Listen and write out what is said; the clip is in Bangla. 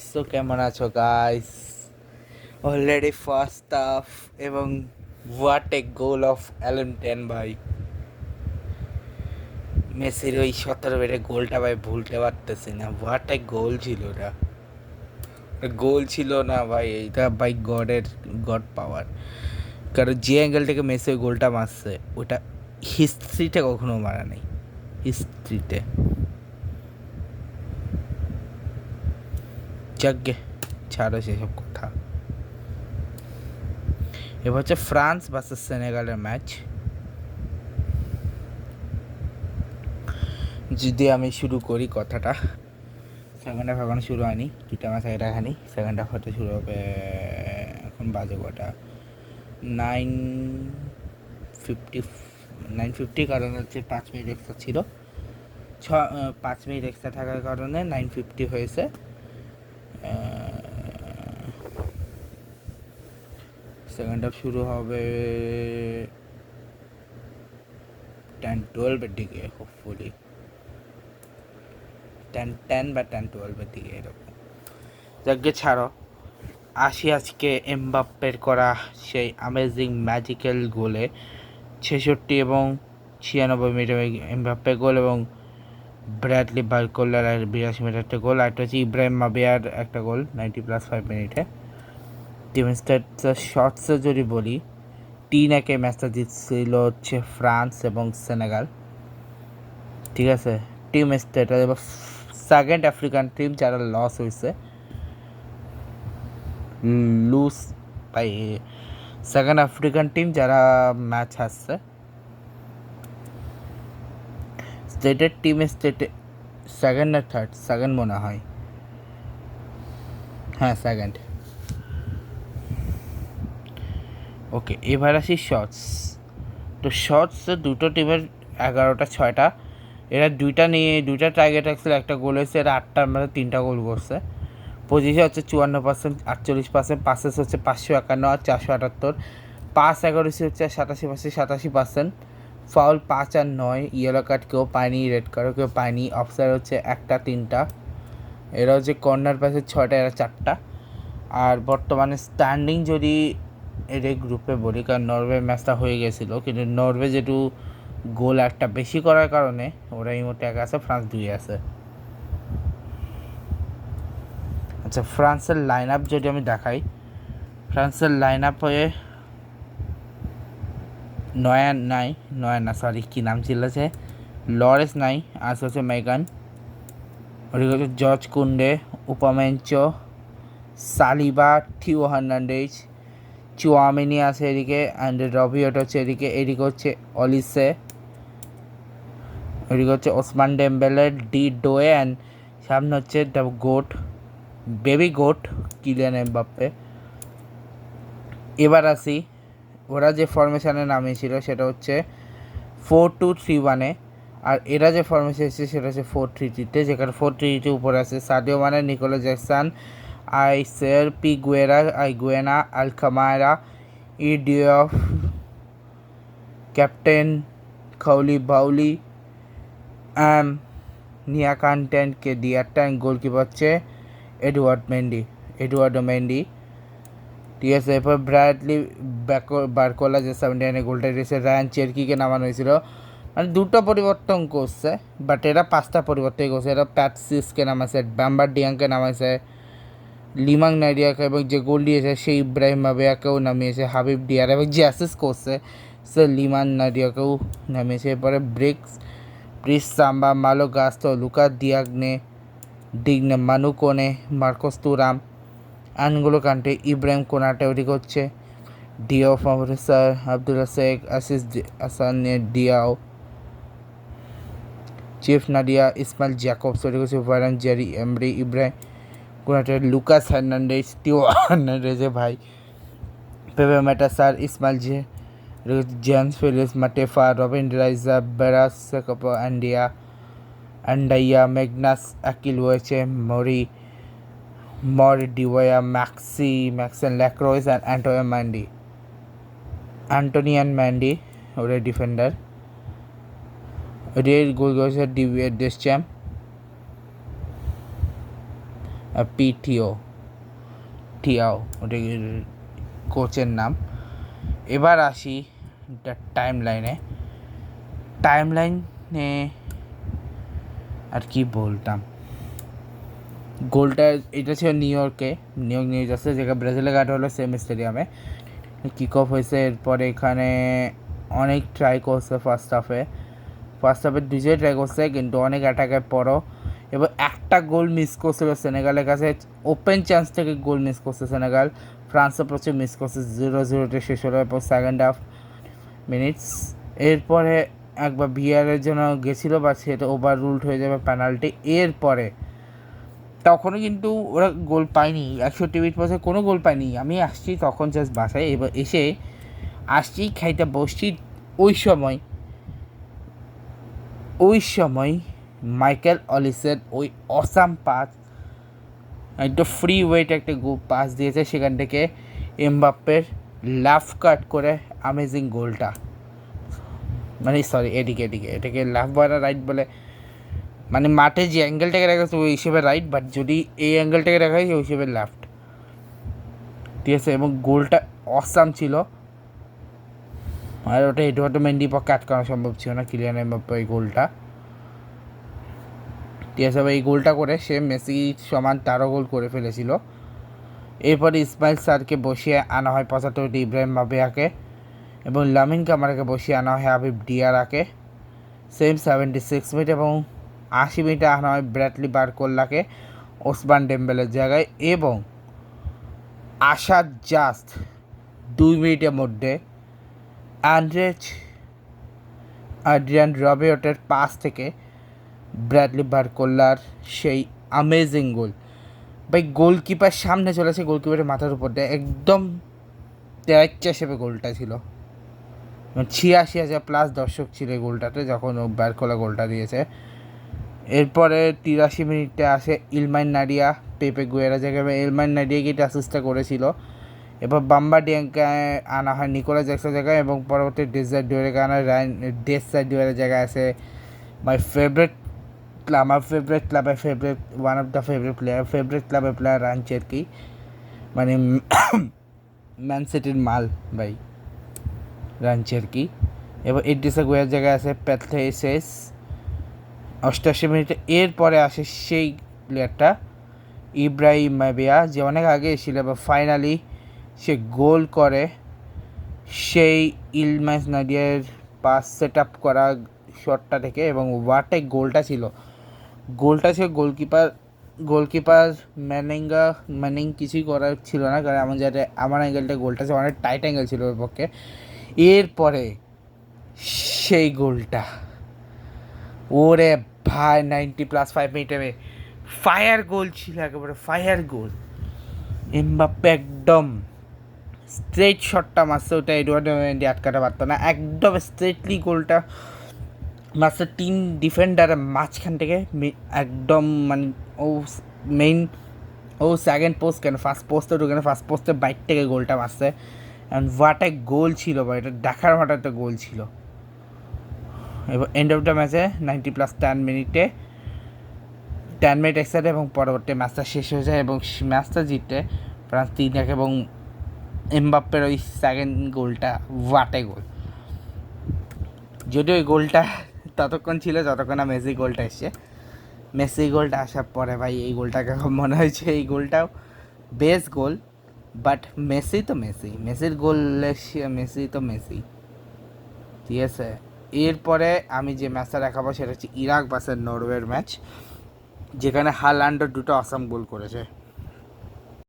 সো কেমন আছো গাইস? অলরেডি ফার্স্ট হাফ এবং what a goal of Allen ten ভাই। মেসির ওই 17 বেড়ে গোলটা ভাই ভুলতে পারতেছি না। হোয়াট এ গোল ছিল ওটা। গোল ছিল না ভাই, এটা ভাই গড পাওয়ার। কারণ যে অ্যাঙ্গেল থেকে মেসি ওই গোলটা মারছে ওটা হিস্ট্রিতে কখনো মারা নেই। হিস্ট্রিতে যাকগে, ছাড়ো সেসব কথা। এবার হচ্ছে ফ্রান্স ভার্সেস সেনেগালের ম্যাচ। যদি আমি শুরু করি কথাটা, সেকেন্ড হাফ এখনো শুরু হয়নি, 2টা ম্যাচ আগে দেখানি। সেকেন্ড হাফ হয়তো শুরু হবে এখন, বাজে কটা 9:50 9:50, কারণ হচ্ছে 5 মিনিট এক্সট্রা ছিল। 5 মিনিট এক্সট্রা থাকার কারণে 9:50 হয়েছে। সেকেন্ড হাফ শুরু হবে 10-12 দিকে, হোপফুলি 10-10 বা 10-12 দিকে এরকম। যাকে ছাড়ো, আসি আজকে এমবাপ্পের করা সেই অ্যামেজিং ম্যাজিক্যাল গোলে। 66 এবং 96 মিনিটে এমবাপ্পে গোল, এবং ব্র্যাডলি বারকোলার 82 মিনিট একটা গোল, আর একটা হচ্ছে ইব্রাহিম মাবিয়ার একটা গোল 90+5 মিনিটে। টিম স্টেটসের শর্টসে যদি বলি, 3-1 ম্যাচটা জিতছিল হচ্ছে ফ্রান্স এবং সেনেগাল। ঠিক আছে, টিম স্টেটাস এবার সেকেন্ড আফ্রিকান টিম যারা লস হয়েছে, lose by second African team যারা ম্যাচ হারছে। স্টেটের টিম স্টেটে সেকেন্ড না থার্ড, সেকেন্ড মনে হয়, হ্যাঁ সেকেন্ড। ওকে, এবার আসি শর্টস। তো শর্টস দুটো টিমের 11টা 6টা, এরা দুইটা টার্গেট রাখছিল, একটা গোল হয়েছে, এরা 8টার মধ্যে 3টা গোল করছে। পজিশন হচ্ছে 54%, 48%, পাসেস হচ্ছে 551 আর 478, পাস 11 হচ্ছে 87%, ফাউল 5 আর 9, ইয়েলো কার্ড কেউ পায়নি, রেড কার্ডও কেউ পায়নি, অফসাইড হচ্ছে 1টা 3টা, এরা হচ্ছে কর্নার পাসে 6টা, এরা 4টা। আর বর্তমানে স্ট্যান্ডিং যদি এর গ্রুপে বলি, কারণ নরওয়ে ম্যাচটা হয়ে গেছিলো, কিন্তু নরওয়ে যেটু গোল একটা বেশি করার কারণে ওরা এই মুহূর্তে 1 আছে, ফ্রান্স 2 আছে। আচ্ছা, ফ্রান্সের লাইন আপ যদি আমি দেখাই, ফ্রান্সের লাইন আপ হয়ে সরি কী নাম ছিল, যে লরেস নাই, আর হচ্ছে মেগান, ওদিকে হচ্ছে George কুন্ডে, উপামেঞ্চো, Saliba, Theo Hernandez, Tchouaméni আছে এদিকে, অ্যান্ড রবিওট হচ্ছে এদিকে হচ্ছে অলিসে, এদিকে হচ্ছে ওসমান ডেম্বেলে, ডি ডোয়ে, অ্যান্ড সামনে হচ্ছে the goat, baby goat, Kylian Mbappe. এবার আসি, ওরা যে ফরমেশানে নামিয়েছিল সেটা হচ্ছে 4-2-3-1-এ, আর এরা যে ফরমেশন এসেছে সেটা হচ্ছে 4-3-3-তে, যেখানে 4-3-3-তে উপরে আছে সাদিও মানে, নিকোলাস জ্যাকসন, আইসের আইগুয়েনা, আলকামায়রা, ইডিয়ফ, ক্যাপ্টেন খাউলি বাউলি, নিয়াকান্টেনকে ডিয়ারটা, গোলকিপার হচ্ছে এডুয়ার্ডো মেন্ডি। ঠিক আছে, এরপর ব্র্যাডলি বারকোলা যে 79-এ গোলটা দিয়েছে, রায়ান চেরকিকে নামানো হয়েছিল। মানে 2টা পরিবর্তন করছে, বাট এরা 5টা পরিবর্তন করছে। এরা প্যাটসিসকে নামাইছে, ব্যাম্বার ডিয়াংকে নামাইছে, লিমাং নাইডিয়াকে, এবং যে গোল দিয়েছে সেই ইব্রাহিম মাবিয়াকেও নামিয়েছে, হাবিব ডিয়ার, এবং যে অ্যাসিস্ট করছে সে লিমান নাইডিয়াকেও নামিয়েছে। এরপরে ব্রিস সাম্বা, মালো গাস্তো, Luka Digne, Manu Kone, Marcus Thuram, N'Golo Kante, Ibrahima Konate, ওদিকে হচ্ছে ডিও ফাভরেসার, আব্দুল্লা শেখ, আসান ডিয়াও, চিফ নাডিয়া, ইসমাইল জ্যাকবস, ওদিকে হচ্ছে ভারান জেরি এমরি, Ibrahima Konate, Lucas Hernandez, Theo হার্নান্ডেজে ভাই, পেপে মেটাসার, ইসমাইল জেমস ফিলিপস, মাটেফা, রবিন রাইজা, বেরাস সেকপ, অ্যান্ডাইয়া, ম্যাগনাস অ্যাকিল হয়েছে, ডিওয়া, ম্যাক্সেন ল্যাক্রয়েস, অ্যান্ড অ্যান্টোনিয়ান ম্যান্ডি, ওদের ডিফেন্ডার। ওদের গোল করেছে ডিভিয়ার ডেসচ্যাম, পিটিও টিয়াও ওটা কোচের নাম। এবার আসি টাইম লাইনে আর কি বলতাম। গোলটা এটা ছিল নিউ ইয়র্ক নিউ জার্সি, যেখানে ব্রাজিলের গার্ড হলো সেম স্টেডিয়ামে কিক অফ হয়েছে। এরপরে এখানে অনেক ট্রাই করছে ফার্স্ট হাফে দুজনে ট্রাই করছে, কিন্তু অনেক অ্যাটাকের পরও এবার একটা গোল মিস করছিল সেনেগালের কাছে, ওপেন চান্স থেকে গোল মিস করছে সেনেগাল। ফ্রান্সও প্রচুর মিস করছে, 0-0 শেষ হলো। এরপর সেকেন্ড হাফ মিনিটস, এরপরে একবার ভিআরের জন্য গেছিলো, বা সেটা ওভার রুলড হয়ে যাবে পেনাল্টি। এরপরে তখনও কিন্তু ওরা গোল পায়নি, 61 মিনিট পর কোনো গোল পায়নি। আমি আসছি তখন জাস্ট বাসায়, এবার এসে আসছি খাইতে বসছি, ওই সময় মাইকেল অলিসের ওই অসাম পাস, একটু ফ্রি ওয়েট একটা পাস দিয়েছে, সেখান থেকে এমবাপ্পের লাফ কাট করে অ্যামেজিং গোলটা, মানে সরি এটাকে লাফ বলা রাইট বলে, মানে মাঠে যে অ্যাঙ্গেলটাকে রাখা হচ্ছে ওই হিসেবে রাইট, বাট যদি এই অ্যাঙ্গেলটাকে রাখা হয় ওই হিসেবে লেফট, ঠিক আছে। এবং গোলটা অসাম ছিল, আর ওটা এডওয়ার্ডো মেন্ডির পক্ষে আটকানো সম্ভব ছিল না, কিলিয়ান এমবাপ্পে এই গোলটা, ঠিক আছে। এই গোলটা করে সে মেসি সমান 13 গোল করে ফেলেছিল। এরপরে ইসমাইল সারকে বসিয়ে আনা হয় 75, ইব্রাহিম মাবিয়াকে, এবং লামিন কামারাকে বসিয়ে আনা হয় হাবিব ডিয়ারাকে সেম 76 মিনিট, এবং 80 মিনিটে আনা হয় ব্র্যাডলি বারকোল্লাকে ওসমান ডেম্বেলের জায়গায়। এবং আসার জাস্ট 2 মিনিটের মধ্যে আড্রিয়ান রবিওটের পাস থেকে ব্র্যাডলি বারকোল্লার সেই অ্যামেজিং গোল, ভাই গোলকিপার সামনে চলেছে, গোলকিপারের মাথার উপর দিয়ে একদম তেরাচ্চা হিসেবে গোলটা ছিল। 86,000+ দর্শক ছিল এই গোলটাতে যখন ও বারকোলা গোলটা দিয়েছে। এরপরে 83 মিনিটে আসে ইলমাইন নাডিয়া পেপে গুয়েরা জায়গায়, ইলমাইন নাডিয়াকে এটা অ্যাসিস্টটা করেছিল। এবার বাম্বা ডিয়াংকে আনা হয় নিকোলাস জ্যাকসনের জায়গায়, এবং পরবর্তী ডেসার ডুয়ারেকে আনা হয় ডেসার ডুয়ারের জায়গায় আছে মাই ফেভারিট ক্লাবের ওয়ান অফ দ্য ফেভারিট ক্লাবের প্লেয়ার রায়ান চেরকি, মানে ম্যান সিটির মাল ভাই রায়ান চেরকি। এবার এডিসা গুয়ের জায়গায় আছে প্যাথলেসেস 88 মিনিটে। এরপরে আসে সেই প্লেয়ারটা ইব্রাহিম মাবিয়া, যে অনেক আগে এসেছিল, এবার ফাইনালি সে গোল করে সেই ইলমাইস নাডিয়ার পাস সেট আপ করা শটটা থেকে। এবং ওয়াটে গোলটা ছিল গোলকিপার ম্যানিং কিছুই করার ছিল না, কারণ আমার অ্যাঙ্গেলটা গোলটা ছিল অনেক টাইট অ্যাঙ্গেল ছিল ওর পক্ষে। এরপরে সেই গোলটা, ওরে ভাই 90+5 মিনিটে ফায়ার গোল ছিল, একেবারে ফায়ার গোল। এমবাপ্পে একদম স্ট্রেট শটটা মারছে, ওটা এডওয়ার্ডো মেন্ডি আটকাতে পারতো না, একদম স্ট্রেটলি গোলটা মারছে 3 ডিফেন্ডারের মাঝখান থেকে, একদম মানে ও সেকেন্ড পোস্ট কেন ফার্স্ট পোস্টে ঢুকে না, ফার্স্ট পোস্টের বাইক থেকে গোলটা মারছে। অ্যান্ড হোয়াট এ গোল ছিল ভাই, এটা দেখার মতো একটা গোল ছিল। এবার এন্ড অফ দ্য ম্যাচে 90+10 মিনিটে 10 মিনিট এক্সট্রা, এবং পরবর্তী ম্যাচটা শেষ হয়ে যায় এবং ম্যাচটা জিতে ফ্রান্স 3-1। এবং এমবাপ্পের ওই সেকেন্ড গোলটা হোয়াট এ গোল, যদিও ওই গোলটা ততক্ষণ ছিল যতক্ষণ না মেসি গোলটা এসছে। মেসি গোলটা আসার পরে ভাই এই গোলটাকে মনে হয়েছে এই গোলটাও বেস্ট গোল, বাট মেসির গোল, মেসি, ঠিক আছে। এরপরে আমি যে ম্যাচটা দেখাবো সেটা হচ্ছে ইরাক ভার্সেস নরওয়ের ম্যাচ, যেখানে হালান্ডও 2টো আসাম গোল করেছে।